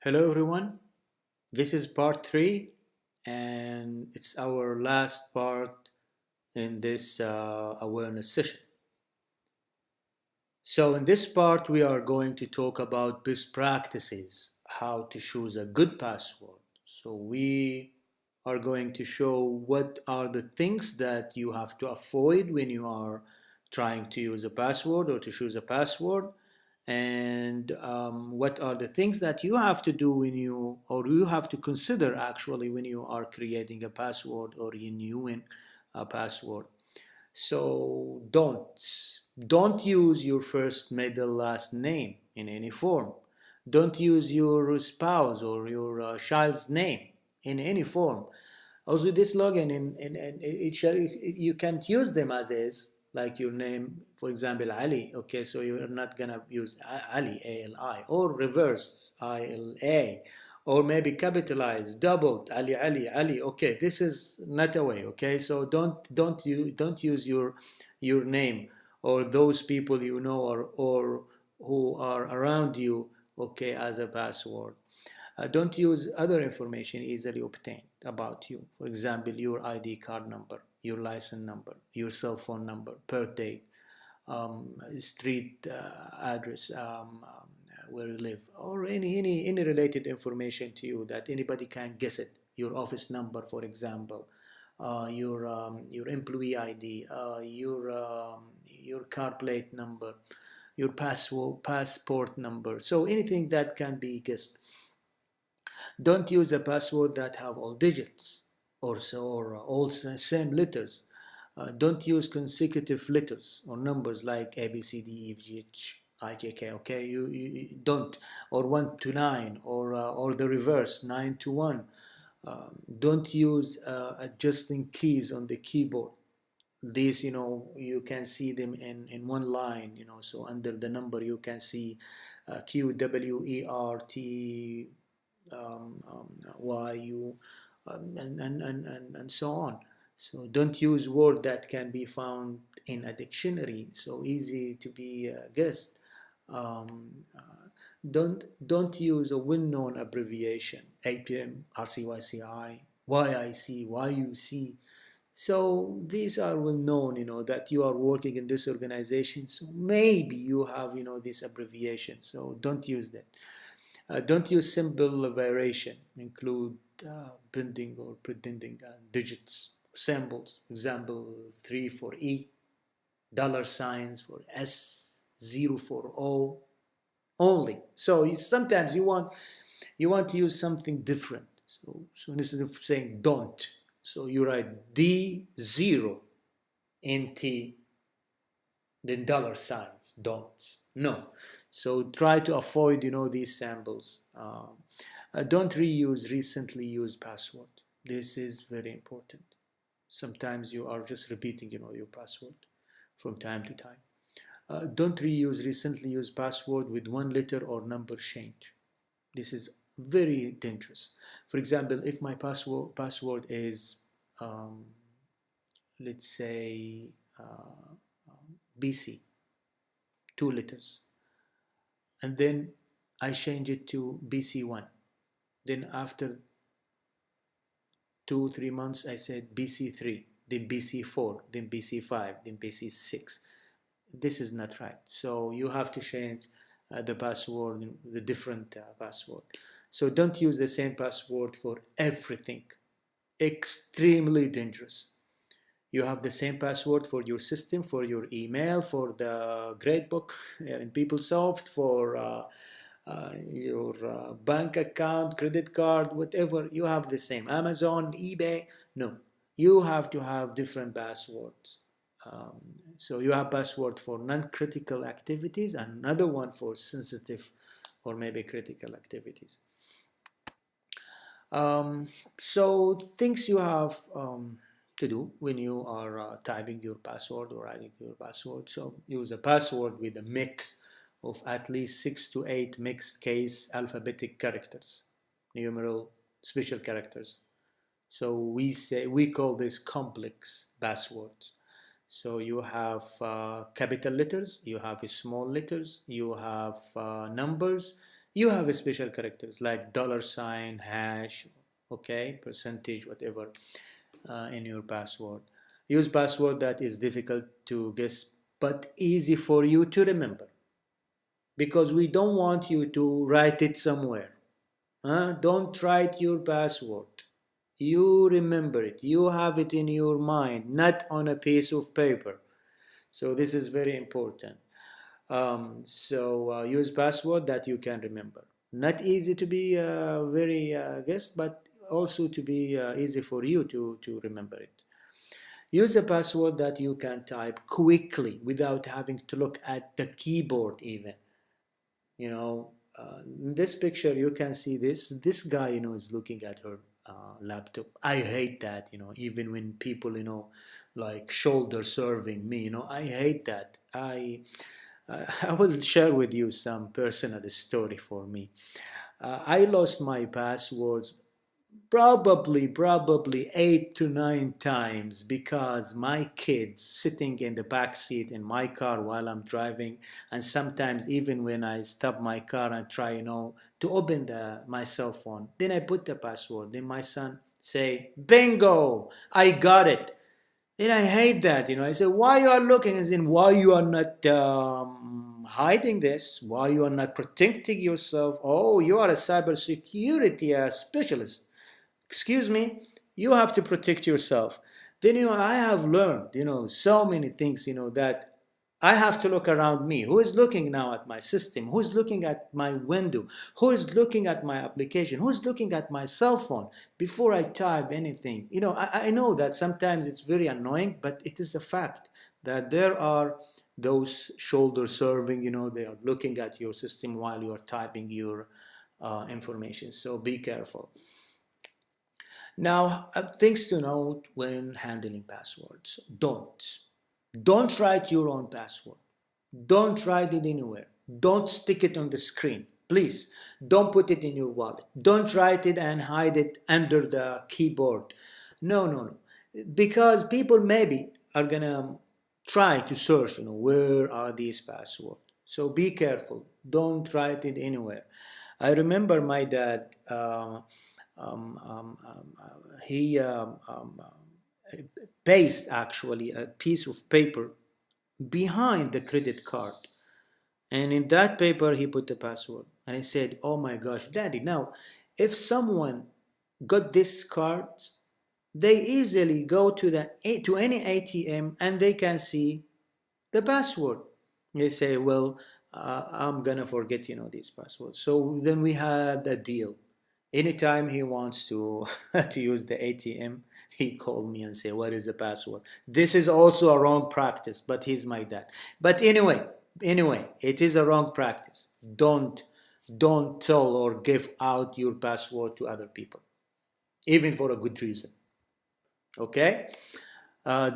Hello everyone, this is part 3 and it's our last part in this awareness session. So in this part we are going to talk about best practices, how to choose a good password. So we are going to show what are the things that you have to avoid when you are trying to use a password or to choose a password, and what are the things that you have to do when you or you have to consider actually when you are creating a password or renewing a password. So don't use your first, middle, last name in any form. Don't use your spouse or your child's name in any form. Also, this login you can't use them as is, like your name, for example, Ali. Okay, so you're not gonna use Ali, Ali, or reverse, ILA, or maybe capitalized, doubled, Ali. Okay, this is not a way. Okay, so don't use your name or those people you know or who are around you. Okay, as a password. Don't use other information easily obtained about you. For example, your ID card number, your license number, your cell phone number, birth date, street address, where you live, or any related information to you that anybody can guess it. Your office number, for example, your employee ID, your car plate number, your passport number. So anything that can be guessed. Don't use a password that have all digits or all same letters. Don't use consecutive letters or numbers like A, B, C, D, E, F, G, H, I, J, K. Okay, you don't, or 1 to 9, or the reverse, 9 to 1. Don't use adjusting keys on the keyboard. These, you can see them in one line, so under the number you can see QWERT, YU, and so on. So don't use word that can be found in a dictionary, so easy to be guessed. Um, uh, don't use a well-known abbreviation, APM, RCYCI, YIC, YUC. So these are well known, that you are working in this organization. So maybe you have, this abbreviation. So don't use that. Don't use symbol variation. Include bending or pretending digits, symbols. Example 3 for E, dollar signs for S, 0 for O only. So sometimes you want to use something different. So instead of saying don't, so you write D0 NT, then dollar signs, don't. No. So try to avoid, these symbols. Don't reuse recently used password. This is very important. Sometimes you are just repeating, your password from time to time. Don't reuse recently used password with one letter or number change. This is very dangerous. For example, if my password is, um, let's say, BC, 2 letters, and then I change it to BC1. Then after 2 3 months, I said BC3, then BC4, then BC5, then BC6. This is not right. So you have to change the password, the different password. So don't use the same password for everything. Extremely dangerous. You have the same password for your system, for your email, for the gradebook in PeopleSoft, for your bank account, credit card, whatever. You have the same. Amazon, eBay. No, you have to have different passwords. Um, so you have password for non-critical activities and another one for sensitive or maybe critical activities. Um, so things you have to do when you are typing your password or writing your password. So use a password with a mix of at least 6 to 8 mixed case alphabetic characters, numeral special characters. So we call this complex passwords. So you have capital letters, you have small letters, you have numbers, You have special characters like dollar sign, hash, okay, percentage, whatever, in your password. Use password that is difficult to guess but easy for you to remember, because we don't want you to write it somewhere. Don't write your password. You remember it. You have it in your mind, not on a piece of paper. So this is very important. Use password that you can remember. Not easy to be very guessed, but also to be easy for you to remember it. Use a password that you can type quickly without having to look at the keyboard even. In this picture you can see this guy, is looking at her laptop. I hate that, even when people, like shoulder serving me, I hate that. I will share with you some personal story for me. I lost my passwords probably 8 to 9 times because my kids sitting in the back seat in my car while I'm driving, and sometimes even when I stop my car and try, to open my cell phone, then I put the password, then my son say, bingo, I got it. Then I hate that, I say, why you are looking, as in why you are not hiding this, why you are not protecting yourself. Oh, you are a cybersecurity specialist. Excuse me, you have to protect yourself. Then, I have learned, so many things, that I have to look around me. Who is looking now at my system? Who is looking at my window? Who is looking at my application? Who is looking at my cell phone before I type anything? I know that sometimes it's very annoying, but it is a fact that there are those shoulder serving, they are looking at your system while you are typing your information. So be careful. Now, things to note when handling passwords. Don't write your own password. Don't write it anywhere. Don't stick it on the screen. Please, don't put it in your wallet. Don't write it and hide it under the keyboard. No, no, no. Because people maybe are gonna try to search, where are these passwords. So be careful. Don't write it anywhere. I remember my dad. He pasted actually a piece of paper behind the credit card, and in that paper he put the password. And I said, oh my gosh, daddy, now if someone got this card, they easily go to any ATM and they can see the password. They say, well, I'm gonna forget, these passwords. So then we had a deal. Anytime he wants to to use the ATM, he called me and say, what is the password? This is also a wrong practice, but he's my dad. But anyway, it is a wrong practice. Don't tell or give out your password to other people, even for a good reason. Okay? Uh,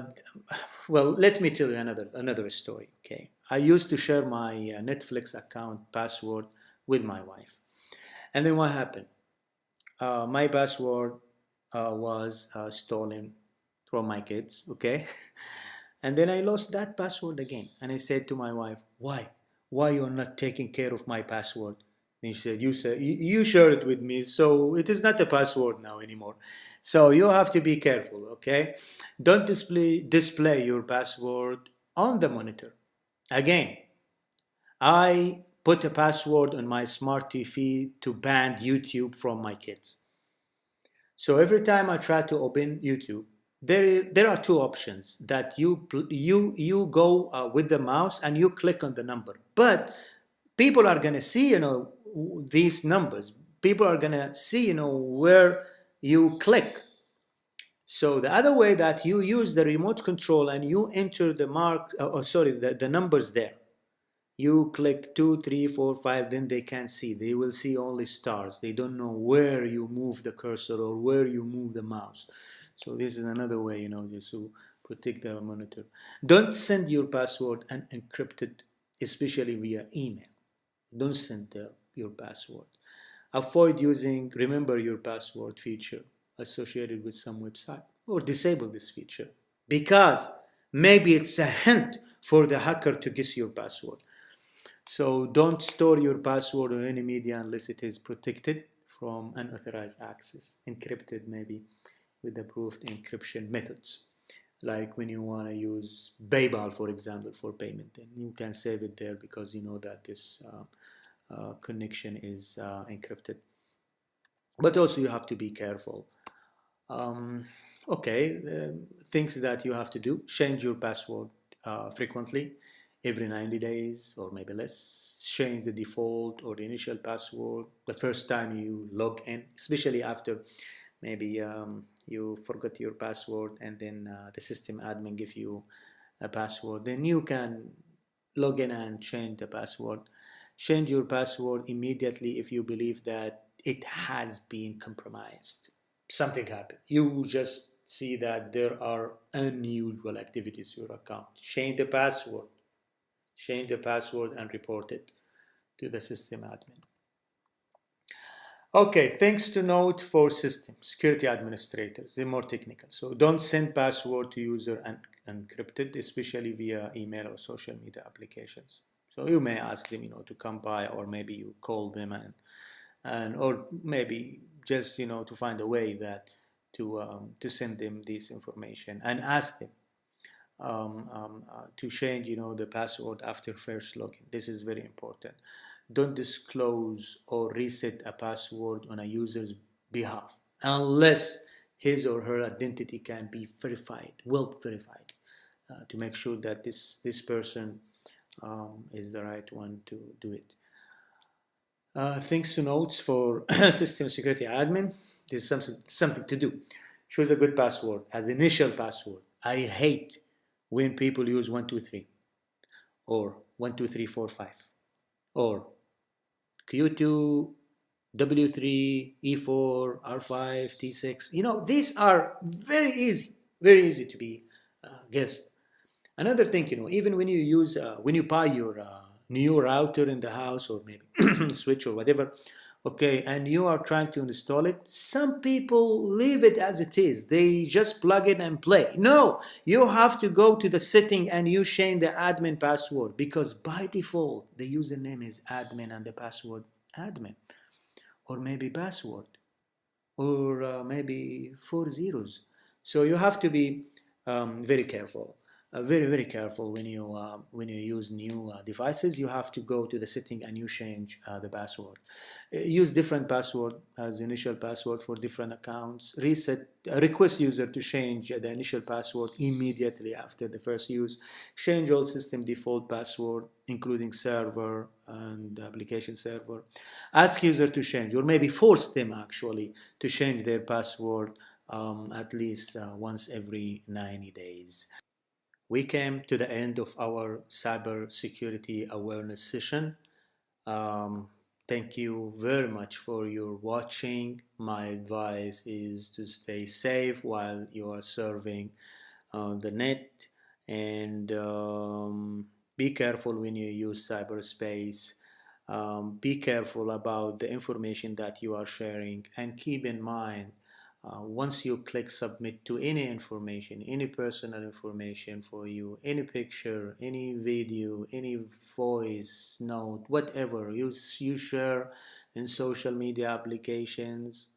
well, let me tell you another story. Okay, I used to share my Netflix account password with my wife, and then what happened? My password was stolen from my kids. Okay, and then I lost that password again, and I said to my wife, "Why you're not taking care of my password?" And she said, you share it with me, so it is not a password now anymore. So you have to be careful, okay? Don't display your password on the monitor. Again, I put a password on my smart TV to ban YouTube from my kids. So every time I try to open YouTube, there are two options that you go with the mouse and you click on the number. But people are gonna see, these numbers. People are gonna see, where you click. So the other way that you use the remote control and you enter the numbers there. You click 2, 3, 4, 5, then they can't see. They will see only stars. They don't know where you move the cursor or where you move the mouse. So this is another way, just to protect the monitor. Don't send your password unencrypted, especially via email. Don't send your password. Avoid using remember your password feature associated with some website, or disable this feature, because maybe it's a hint for the hacker to guess your password. So don't store your password on any media unless it is protected from unauthorized access, encrypted maybe with approved encryption methods. Like when you want to use PayPal, for example, for payment, then you can save it there because you know that this connection is encrypted. But also you have to be careful. Um, okay, things that you have to do: change your password frequently, every 90 days or maybe less. Change the default or the initial password the first time you log in, especially after maybe you forgot your password and then the system admin give you a password. Then you can log in and change the password. Change your password immediately if you believe that it has been compromised. Something happened. You just see that there are unusual activities in your account. Change the password. Change the password and report it to the system admin. Okay, things to note for system security administrators. They're more technical. So don't send password to user encrypted, especially via email or social media applications. So you may ask them, to come by, or maybe you call them and or maybe just to find a way that to send them this information and ask them to change the password after first login. This is very important. Don't disclose or reset a password on a user's behalf unless his or her identity can be verified, well verified, to make sure that this person is the right one to do it. Things to note for system security admin. This is something to do. Choose a good password as initial password. I hate when people use 123 or 12345 or Q2 W3 E4 R5 T6. These are very easy to be guessed. Another thing, even when you use when you buy your new router in the house or maybe switch or whatever, okay, and you are trying to install it, some people leave it as it is. They just plug it and play. No, you have to go to the setting and you change the admin password, because by default the username is admin and the password admin, or maybe password, or maybe 4 zeros. So you have to be very careful, very careful when you use new devices. You have to go to the setting and you change the password. Use different password as initial password for different accounts. Request user to change the initial password immediately after the first use. Change all system default password, including server and application server. Ask user to change, or maybe force them actually to change their password at least once every 90 days. We came to the end of our cybersecurity awareness session. Um, Thank you very much for your watching. My advice is to stay safe while you are surfing the net, and be careful when you use cyberspace. Be careful about the information that you are sharing, and keep in mind, once you click submit to any information, any personal information for you, any picture, any video, any voice note, whatever you share in social media applications,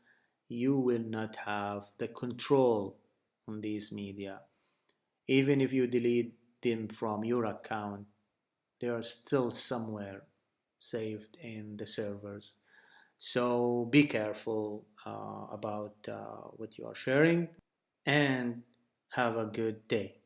you will not have the control on these media. Even if you delete them from your account, they are still somewhere saved in the servers. So be careful about what you are sharing, and have a good day.